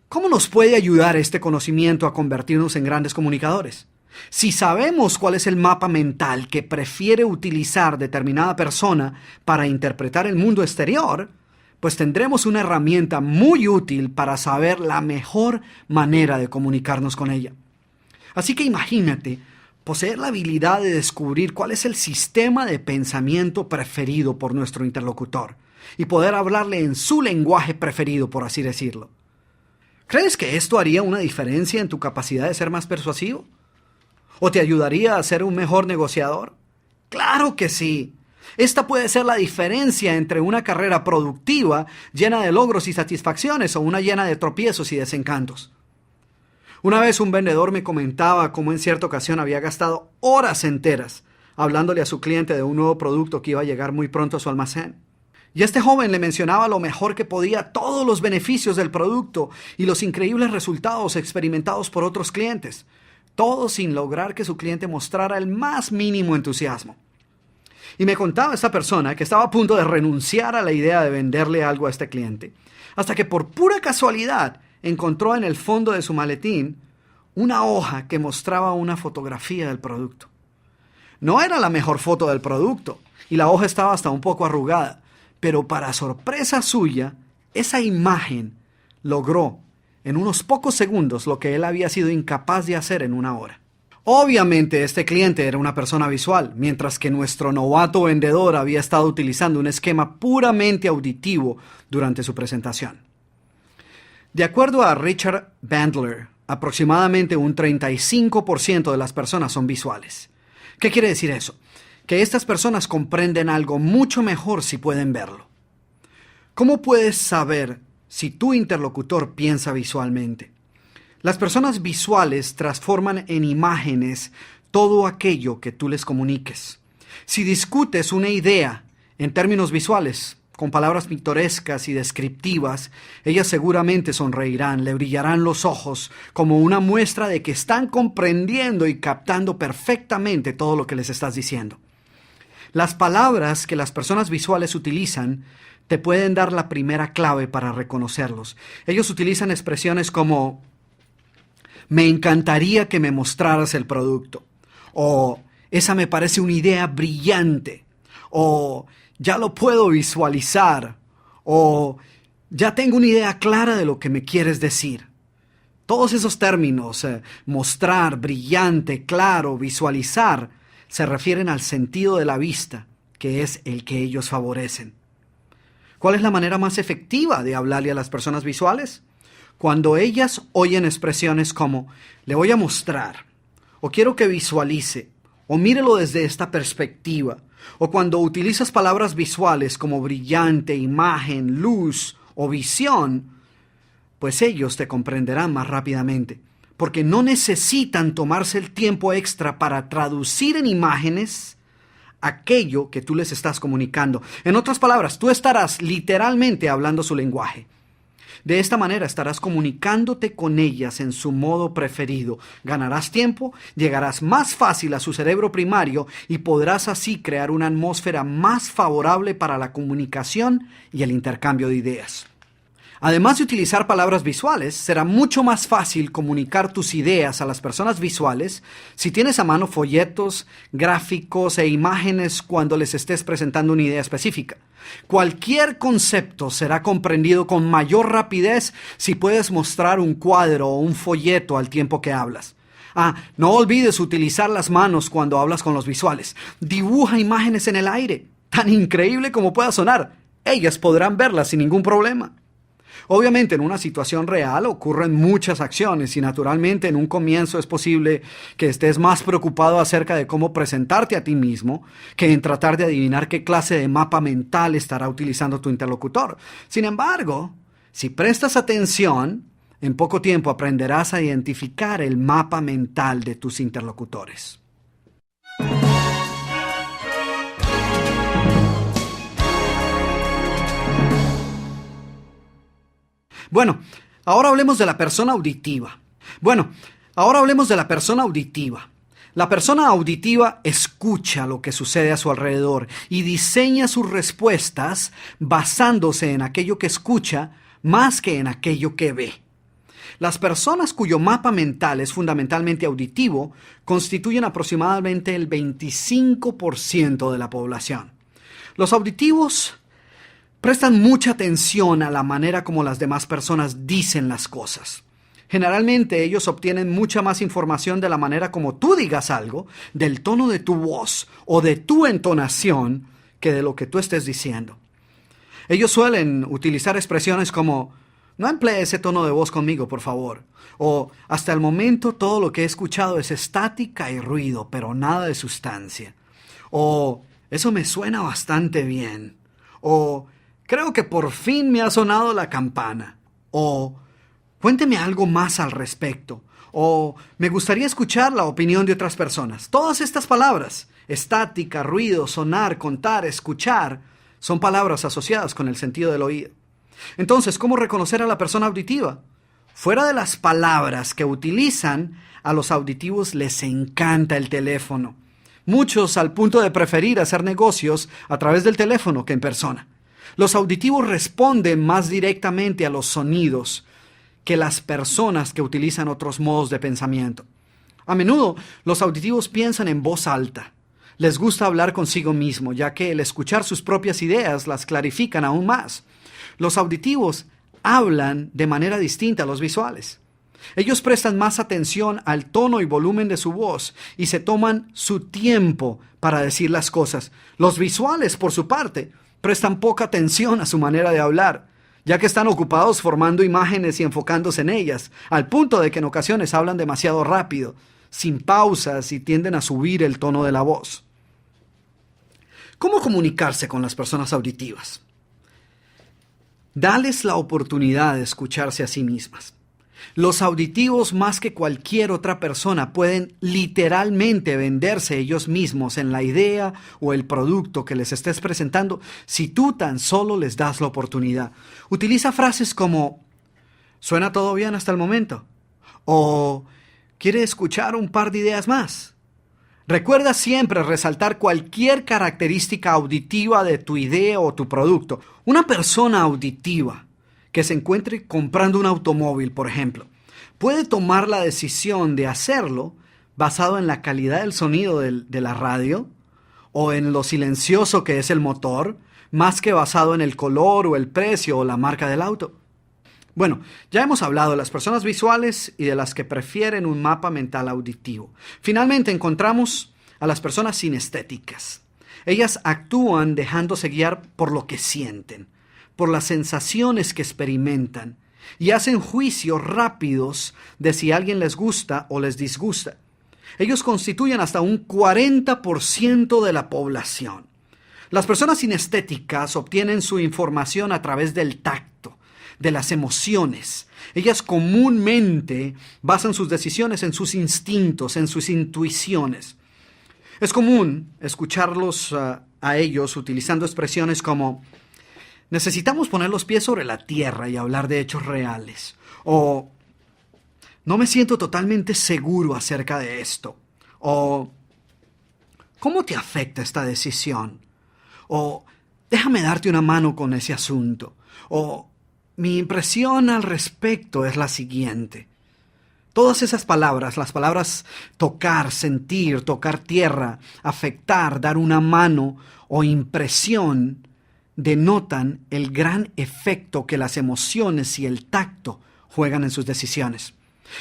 ¿cómo nos puede ayudar este conocimiento a convertirnos en grandes comunicadores? Si sabemos cuál es el mapa mental que prefiere utilizar determinada persona para interpretar el mundo exterior, pues tendremos una herramienta muy útil para saber la mejor manera de comunicarnos con ella. Así que imagínate poseer la habilidad de descubrir cuál es el sistema de pensamiento preferido por nuestro interlocutor y poder hablarle en su lenguaje preferido, por así decirlo. ¿Crees que esto haría una diferencia en tu capacidad de ser más persuasivo? ¿O te ayudaría a ser un mejor negociador? ¡Claro que sí! Esta puede ser la diferencia entre una carrera productiva llena de logros y satisfacciones o una llena de tropiezos y desencantos. Una vez un vendedor me comentaba cómo en cierta ocasión había gastado horas enteras hablándole a su cliente de un nuevo producto que iba a llegar muy pronto a su almacén. Y este joven le mencionaba lo mejor que podía todos los beneficios del producto y los increíbles resultados experimentados por otros clientes, todo sin lograr que su cliente mostrara el más mínimo entusiasmo. Y me contaba esta persona que estaba a punto de renunciar a la idea de venderle algo a este cliente, hasta que por pura casualidad encontró en el fondo de su maletín una hoja que mostraba una fotografía del producto. No era la mejor foto del producto y la hoja estaba hasta un poco arrugada, pero para sorpresa suya, esa imagen logró en unos pocos segundos lo que él había sido incapaz de hacer en una hora. Obviamente este cliente era una persona visual, mientras que nuestro novato vendedor había estado utilizando un esquema puramente auditivo durante su presentación. De acuerdo a Richard Bandler, aproximadamente un 35% de las personas son visuales. ¿Qué quiere decir eso? Que estas personas comprenden algo mucho mejor si pueden verlo. ¿Cómo puedes saber si tu interlocutor piensa visualmente? Las personas visuales transforman en imágenes todo aquello que tú les comuniques. Si discutes una idea en términos visuales, con palabras pintorescas y descriptivas, ellas seguramente sonreirán, le brillarán los ojos como una muestra de que están comprendiendo y captando perfectamente todo lo que les estás diciendo. Las palabras que las personas visuales utilizan te pueden dar la primera clave para reconocerlos. Ellos utilizan expresiones como me encantaría que me mostraras el producto, o esa me parece una idea brillante, o ya lo puedo visualizar, o ya tengo una idea clara de lo que me quieres decir. Todos esos términos, mostrar, brillante, claro, visualizar, se refieren al sentido de la vista, que es el que ellos favorecen. ¿Cuál es la manera más efectiva de hablarle a las personas visuales? Cuando ellas oyen expresiones como le voy a mostrar, o quiero que visualice, o mírelo desde esta perspectiva, o cuando utilizas palabras visuales como brillante, imagen, luz o visión, pues ellos te comprenderán más rápidamente, porque no necesitan tomarse el tiempo extra para traducir en imágenes aquello que tú les estás comunicando. En otras palabras, tú estarás literalmente hablando su lenguaje. De esta manera estarás comunicándote con ellas en su modo preferido. Ganarás tiempo, llegarás más fácil a su cerebro primario y podrás así crear una atmósfera más favorable para la comunicación y el intercambio de ideas. Además de utilizar palabras visuales, será mucho más fácil comunicar tus ideas a las personas visuales si tienes a mano folletos, gráficos e imágenes cuando les estés presentando una idea específica. Cualquier concepto será comprendido con mayor rapidez si puedes mostrar un cuadro o un folleto al tiempo que hablas. No olvides utilizar las manos cuando hablas con los visuales. Dibuja imágenes en el aire, tan increíble como pueda sonar. Ellas podrán verlas sin ningún problema. Obviamente en una situación real ocurren muchas acciones y naturalmente en un comienzo es posible que estés más preocupado acerca de cómo presentarte a ti mismo que en tratar de adivinar qué clase de mapa mental estará utilizando tu interlocutor. Sin embargo, si prestas atención, en poco tiempo aprenderás a identificar el mapa mental de tus interlocutores. Bueno, ahora hablemos de la persona auditiva. La persona auditiva escucha lo que sucede a su alrededor y diseña sus respuestas basándose en aquello que escucha más que en aquello que ve. Las personas cuyo mapa mental es fundamentalmente auditivo constituyen aproximadamente el 25% de la población. Los auditivos prestan mucha atención a la manera como las demás personas dicen las cosas. Generalmente ellos obtienen mucha más información de la manera como tú digas algo, del tono de tu voz o de tu entonación, que de lo que tú estés diciendo. Ellos suelen utilizar expresiones como: no emplee ese tono de voz conmigo, por favor. O hasta el momento todo lo que he escuchado es estática y ruido, pero nada de sustancia. O eso me suena bastante bien. O creo que por fin me ha sonado la campana. O cuénteme algo más al respecto. O me gustaría escuchar la opinión de otras personas. Todas estas palabras, estática, ruido, sonar, contar, escuchar, son palabras asociadas con el sentido del oído. Entonces, ¿cómo reconocer a la persona auditiva? Fuera de las palabras que utilizan, a los auditivos les encanta el teléfono. Muchos al punto de preferir hacer negocios a través del teléfono que en persona. Los auditivos responden más directamente a los sonidos que las personas que utilizan otros modos de pensamiento. A menudo, los auditivos piensan en voz alta. Les gusta hablar consigo mismo, ya que el escuchar sus propias ideas las clarifican aún más. Los auditivos hablan de manera distinta a los visuales. Ellos prestan más atención al tono y volumen de su voz y se toman su tiempo para decir las cosas. Los visuales, por su parte, prestan poca atención a su manera de hablar, ya que están ocupados formando imágenes y enfocándose en ellas, al punto de que en ocasiones hablan demasiado rápido, sin pausas y tienden a subir el tono de la voz. ¿Cómo comunicarse con las personas auditivas? Dales la oportunidad de escucharse a sí mismas. Los auditivos, más que cualquier otra persona, pueden literalmente venderse ellos mismos en la idea o el producto que les estés presentando si tú tan solo les das la oportunidad. Utiliza frases como: ¿suena todo bien hasta el momento? O ¿quiere escuchar un par de ideas más? Recuerda siempre resaltar cualquier característica auditiva de tu idea o tu producto. Una persona auditiva que se encuentre comprando un automóvil, por ejemplo, puede tomar la decisión de hacerlo basado en la calidad del sonido de la radio o en lo silencioso que es el motor, más que basado en el color o el precio o la marca del auto. Bueno, ya hemos hablado de las personas visuales y de las que prefieren un mapa mental auditivo. Finalmente encontramos a las personas sinestéticas. Ellas actúan dejándose guiar por lo que sienten, por las sensaciones que experimentan, y hacen juicios rápidos de si a alguien les gusta o les disgusta. Ellos constituyen hasta un 40% de la población. Las personas sinestéticas obtienen su información a través del tacto, de las emociones. Ellas comúnmente basan sus decisiones en sus instintos, en sus intuiciones. Es común escucharlos a ellos utilizando expresiones como: Necesitamos poner los pies sobre la tierra y hablar de hechos reales. O no me siento totalmente seguro acerca de esto. O ¿cómo te afecta esta decisión? O déjame darte una mano con ese asunto. O mi impresión al respecto es la siguiente. Todas esas palabras, las palabras tocar, sentir, tocar tierra, afectar, dar una mano o impresión, denotan el gran efecto que las emociones y el tacto juegan en sus decisiones.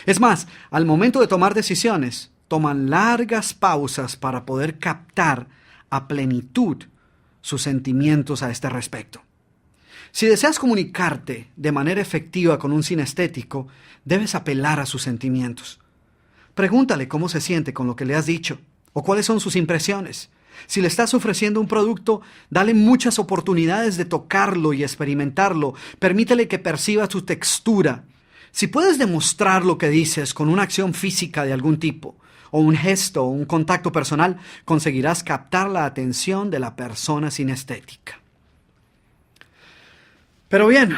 Es más, al momento de tomar decisiones, toman largas pausas para poder captar a plenitud sus sentimientos a este respecto. Si deseas comunicarte de manera efectiva con un sinestético, debes apelar a sus sentimientos. Pregúntale cómo se siente con lo que le has dicho o cuáles son sus impresiones. Si le estás ofreciendo un producto, dale muchas oportunidades de tocarlo y experimentarlo. Permítele que perciba su textura. Si puedes demostrar lo que dices con una acción física de algún tipo, o un gesto o un contacto personal, conseguirás captar la atención de la persona sinestética. Pero bien,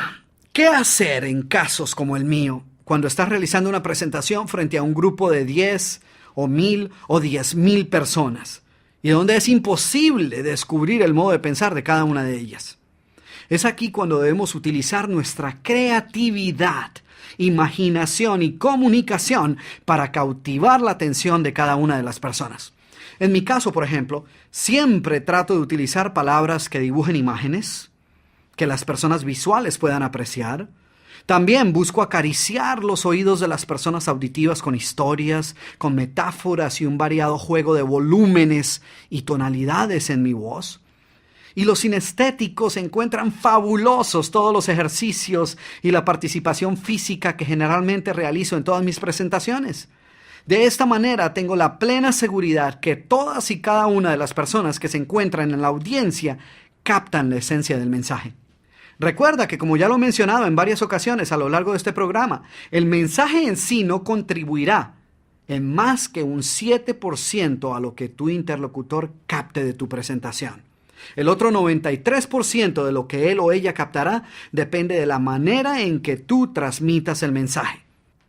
¿qué hacer en casos como el mío, cuando estás realizando una presentación frente a un grupo de 10 o 1000 o 10,000 personas, y donde es imposible descubrir el modo de pensar de cada una de ellas? Es aquí cuando debemos utilizar nuestra creatividad, imaginación y comunicación para cautivar la atención de cada una de las personas. En mi caso, por ejemplo, siempre trato de utilizar palabras que dibujen imágenes, que las personas visuales puedan apreciar. También busco acariciar los oídos de las personas auditivas con historias, con metáforas y un variado juego de volúmenes y tonalidades en mi voz. Y los sinestéticos encuentran fabulosos todos los ejercicios y la participación física que generalmente realizo en todas mis presentaciones. De esta manera tengo la plena seguridad que todas y cada una de las personas que se encuentran en la audiencia captan la esencia del mensaje. Recuerda que, como ya lo he mencionado en varias ocasiones a lo largo de este programa, el mensaje en sí no contribuirá en más que un 7% a lo que tu interlocutor capte de tu presentación. El otro 93% de lo que él o ella captará depende de la manera en que tú transmitas el mensaje.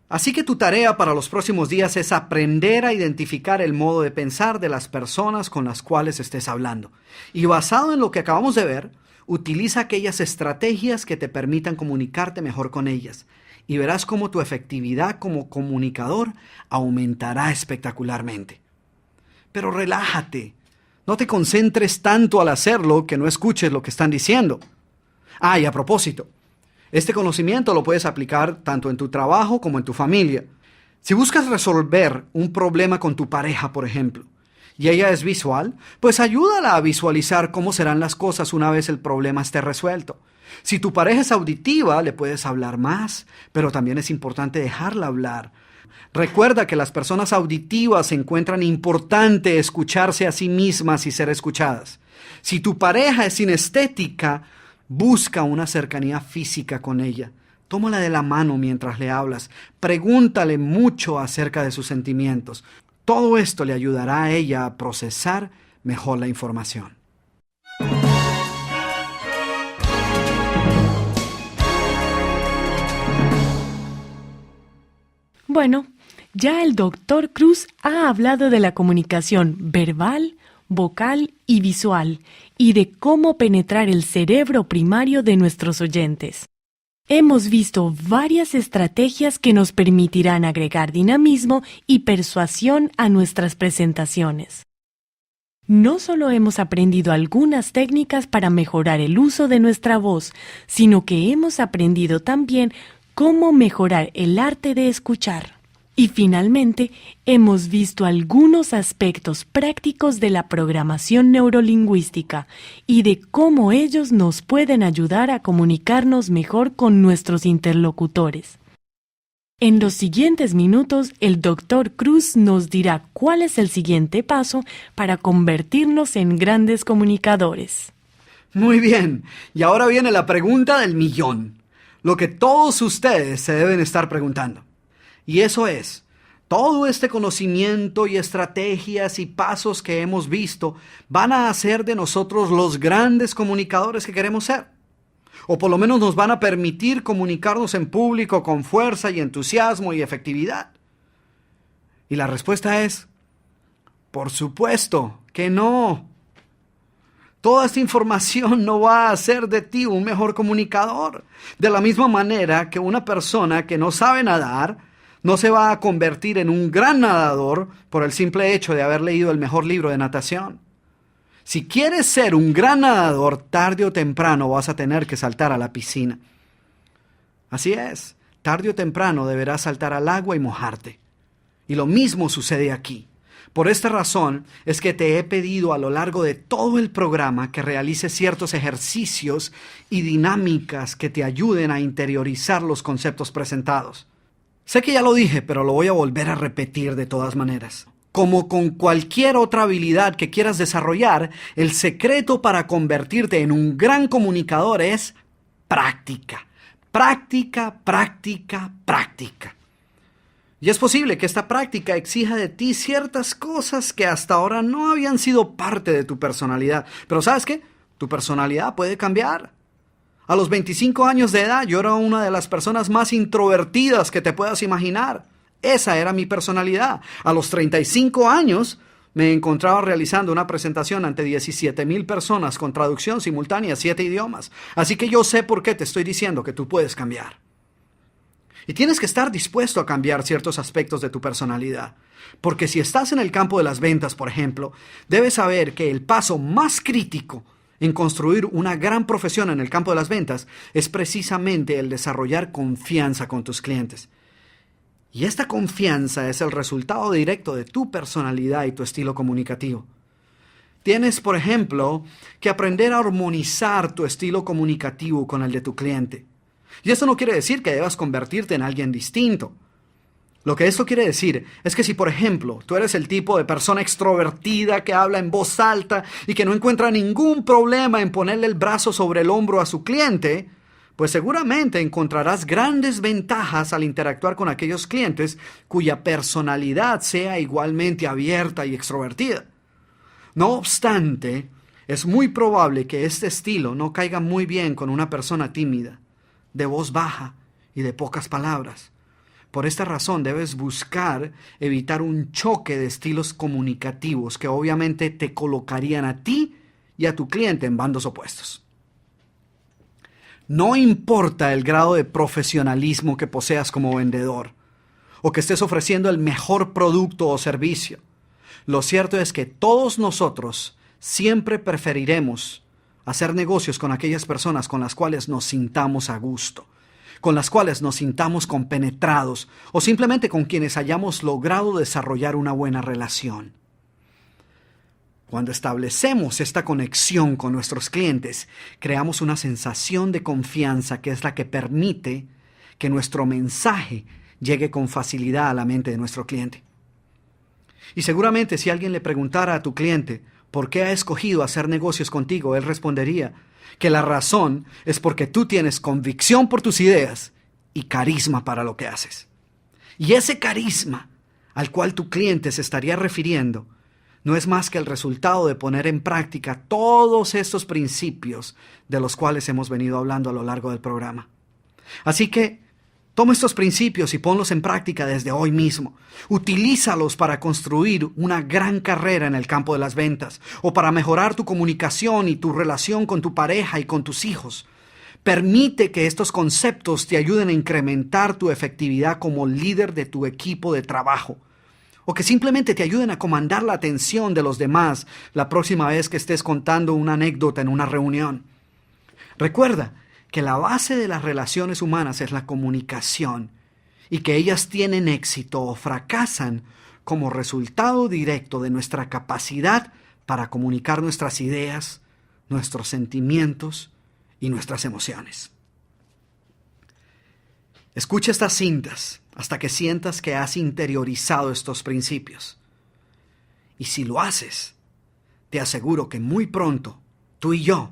Así que tu tarea para los próximos días es aprender a identificar el modo de pensar de las personas con las cuales estés hablando. Y basado en lo que acabamos de ver, utiliza aquellas estrategias que te permitan comunicarte mejor con ellas. Y verás cómo tu efectividad como comunicador aumentará espectacularmente. Pero relájate. No te concentres tanto al hacerlo que no escuches lo que están diciendo. Y a propósito, este conocimiento lo puedes aplicar tanto en tu trabajo como en tu familia. Si buscas resolver un problema con tu pareja, por ejemplo, y ella es visual, pues ayúdala a visualizar cómo serán las cosas una vez el problema esté resuelto. Si tu pareja es auditiva, le puedes hablar más, pero también es importante dejarla hablar. Recuerda que las personas auditivas encuentran importante escucharse a sí mismas y ser escuchadas. Si tu pareja es sinestética, busca una cercanía física con ella. Tómala de la mano mientras le hablas. Pregúntale mucho acerca de sus sentimientos. Todo esto le ayudará a ella a procesar mejor la información. Bueno, ya el Dr. Cruz ha hablado de la comunicación verbal, vocal y visual, y de cómo penetrar el cerebro primario de nuestros oyentes. Hemos visto varias estrategias que nos permitirán agregar dinamismo y persuasión a nuestras presentaciones. No solo hemos aprendido algunas técnicas para mejorar el uso de nuestra voz, sino que hemos aprendido también cómo mejorar el arte de escuchar. Y finalmente, hemos visto algunos aspectos prácticos de la programación neurolingüística y de cómo ellos nos pueden ayudar a comunicarnos mejor con nuestros interlocutores. En los siguientes minutos, el Dr. Cruz nos dirá cuál es el siguiente paso para convertirnos en grandes comunicadores. Muy bien, y ahora viene la pregunta del millón, lo que todos ustedes se deben estar preguntando. Y eso es, todo este conocimiento y estrategias y pasos que hemos visto van a hacer de nosotros los grandes comunicadores que queremos ser. O por lo menos nos van a permitir comunicarnos en público con fuerza y entusiasmo y efectividad. Y la respuesta es, por supuesto que no. Toda esta información no va a hacer de ti un mejor comunicador. De la misma manera que una persona que no sabe nadar no se va a convertir en un gran nadador por el simple hecho de haber leído el mejor libro de natación. Si quieres ser un gran nadador, tarde o temprano vas a tener que saltar a la piscina. Así es, tarde o temprano deberás saltar al agua y mojarte. Y lo mismo sucede aquí. Por esta razón es que te he pedido a lo largo de todo el programa que realices ciertos ejercicios y dinámicas que te ayuden a interiorizar los conceptos presentados. Sé que ya lo dije, pero lo voy a volver a repetir de todas maneras. Como con cualquier otra habilidad que quieras desarrollar, el secreto para convertirte en un gran comunicador es práctica. Práctica, práctica, práctica. Y es posible que esta práctica exija de ti ciertas cosas que hasta ahora no habían sido parte de tu personalidad. Pero ¿sabes qué? Tu personalidad puede cambiar. A los 25 años de edad yo era una de las personas más introvertidas que te puedas imaginar. Esa era mi personalidad. A los 35 años me encontraba realizando una presentación ante 17,000 personas con traducción simultánea a 7 idiomas. Así que yo sé por qué te estoy diciendo que tú puedes cambiar. Y tienes que estar dispuesto a cambiar ciertos aspectos de tu personalidad. Porque si estás en el campo de las ventas, por ejemplo, debes saber que el paso más crítico en construir una gran profesión en el campo de las ventas es precisamente el desarrollar confianza con tus clientes. Y esta confianza es el resultado directo de tu personalidad y tu estilo comunicativo. Tienes, por ejemplo, que aprender a armonizar tu estilo comunicativo con el de tu cliente. Y esto no quiere decir que debas convertirte en alguien distinto. Lo que esto quiere decir es que si, por ejemplo, tú eres el tipo de persona extrovertida que habla en voz alta y que no encuentra ningún problema en ponerle el brazo sobre el hombro a su cliente, pues seguramente encontrarás grandes ventajas al interactuar con aquellos clientes cuya personalidad sea igualmente abierta y extrovertida. No obstante, es muy probable que este estilo no caiga muy bien con una persona tímida, de voz baja y de pocas palabras. Por esta razón debes buscar evitar un choque de estilos comunicativos que obviamente te colocarían a ti y a tu cliente en bandos opuestos. No importa el grado de profesionalismo que poseas como vendedor o que estés ofreciendo el mejor producto o servicio. Lo cierto es que todos nosotros siempre preferiremos hacer negocios con aquellas personas con las cuales nos sintamos a gusto, con las cuales nos sintamos compenetrados o simplemente con quienes hayamos logrado desarrollar una buena relación. Cuando establecemos esta conexión con nuestros clientes, creamos una sensación de confianza que es la que permite que nuestro mensaje llegue con facilidad a la mente de nuestro cliente. Y seguramente si alguien le preguntara a tu cliente por qué ha escogido hacer negocios contigo, él respondería que la razón es porque tú tienes convicción por tus ideas y carisma para lo que haces. Y ese carisma al cual tu cliente se estaría refiriendo no es más que el resultado de poner en práctica todos estos principios de los cuales hemos venido hablando a lo largo del programa. Así que toma estos principios y ponlos en práctica desde hoy mismo. Utilízalos para construir una gran carrera en el campo de las ventas o para mejorar tu comunicación y tu relación con tu pareja y con tus hijos. Permite que estos conceptos te ayuden a incrementar tu efectividad como líder de tu equipo de trabajo. O que simplemente te ayuden a comandar la atención de los demás la próxima vez que estés contando una anécdota en una reunión. Recuerda que la base de las relaciones humanas es la comunicación y que ellas tienen éxito o fracasan como resultado directo de nuestra capacidad para comunicar nuestras ideas, nuestros sentimientos y nuestras emociones. Escucha estas cintas hasta que sientas que has interiorizado estos principios. Y si lo haces, te aseguro que muy pronto, tú y yo,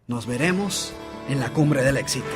nos veremos en la cumbre del éxito.